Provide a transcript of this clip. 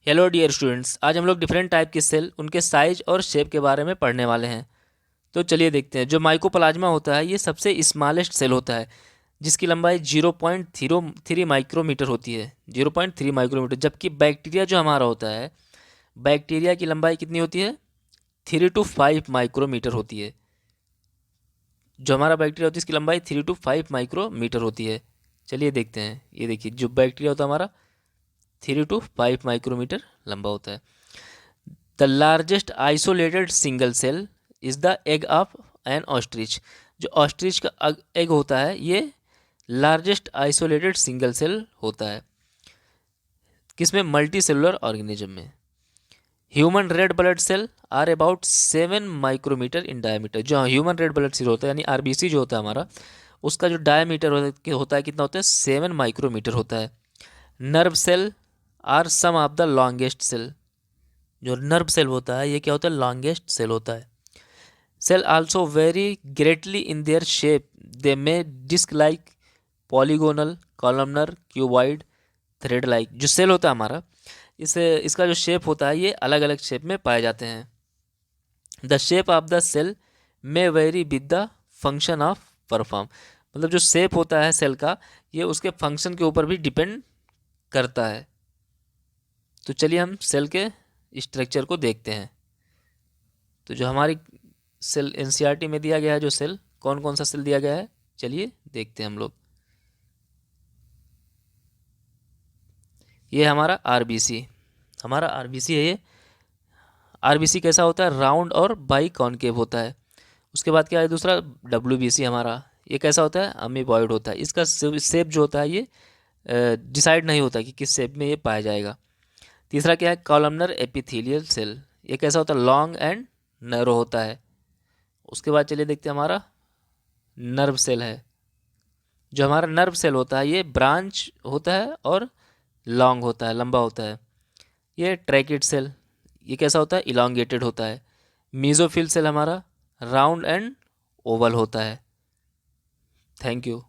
Hello dear students, आज हम लोग डिफरेंट टाइप के सेल, उनके साइज और शेप के बारे में पढ़ने वाले हैं। तो चलिए देखते हैं। जो माइकोप्लाज्मा होता है ये सबसे स्मॉलेस्ट सेल होता है, जिसकी लंबाई 0.03 माइक्रोमीटर होती है। 0.3 माइक्रोमीटर। जबकि बैक्टीरिया जो हमारा होता है, बैक्टीरिया की लंबाई कितनी होती है? 3 to 5 माइक्रोमीटर होती है। जो हमारा बैक्टीरिया होती है इसकी लंबाई 3 to 5 माइक्रोमीटर होती है। चलिए देखते हैं। ये देखिए, जो बैक्टीरिया होता है हमारा 3 to 5 माइक्रोमीटर लंबा होता है। The largest isolated single cell is the egg of an ostrich. जो ऑस्ट्रिच का एग होता है ये लार्जेस्ट आइसोलेटेड सिंगल सेल होता है। किसमें? मल्टी सेलुलर ऑर्गेनिज्म में। Human red blood cell are about 7 micrometer in diameter. जो ह्यूमन रेड ब्लड सेल होता है यानी आरबीसी जो होता है हमारा, उसका जो डायमीटर होता है कितना होता है? 7 माइक्रोमीटर होता है। Nerve cell are some of the longest cell. जो नर्व सेल होता है ये क्या होता है? लॉन्गेस्ट सेल होता है। Cell also vary greatly in their shape. They may disc like, polygonal, columnar, cuboid, thread like. जो सेल होता है हमारा, इसका जो शेप होता है ये अलग अलग शेप में पाए जाते हैं। The shape of the cell may vary with the function of perform. मतलब जो शेप होता है सेल का, ये उसके फंक्शन के ऊपर भी डिपेंड करता है। तो चलिए हम सेल के स्ट्रक्चर को देखते हैं। तो जो हमारी सेल एनसीईआरटी में दिया गया है, जो सेल कौन कौन सा सेल दिया गया है, चलिए देखते हैं हम लोग। ये हमारा आरबीसी, हमारा आरबीसी है ये। आरबीसी कैसा होता है? राउंड और बाई कॉनकेव होता है। उसके बाद क्या है दूसरा? डब्ल्यूबीसी हमारा, ये कैसा होता है? अमीबॉइड होता है। इसका शेप जो होता है ये डिसाइड नहीं होता कि किस शेप में ये पाया जाएगा। तीसरा क्या है? Columnar epithelial cell. ये कैसा होता है? लॉन्ग एंड नैरो होता है। उसके बाद चलिए देखते हैं हमारा नर्व सेल है। जो हमारा नर्व सेल होता है ये ब्रांच होता है और लॉन्ग होता है, लंबा होता है। ये ट्रैकिड सेल, ये कैसा होता है? इलोंगेटेड होता है। मीजोफिल सेल हमारा राउंड एंड ओवल होता है। Thank you.